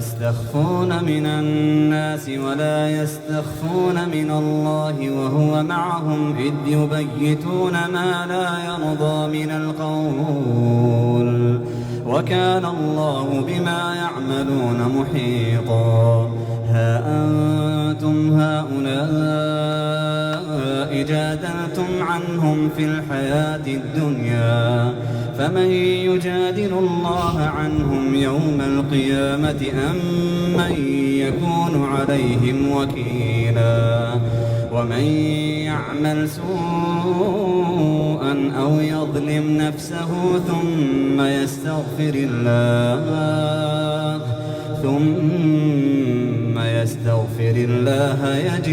يستخفون من الناس ولا يستخفون من الله وهو معهم إذ يبيتون ما لا يرضى من القول وكان الله بما يعملون محيطا. ها أنتم هؤلاء جادلتم عنهم في الحياة الدنيا فمن يجادل الله عنهم يوم القيامة أم من يكون عليهم وكيلا. ومن يعمل سوءا أو يظلم نفسه ثم يستغفر الله يجد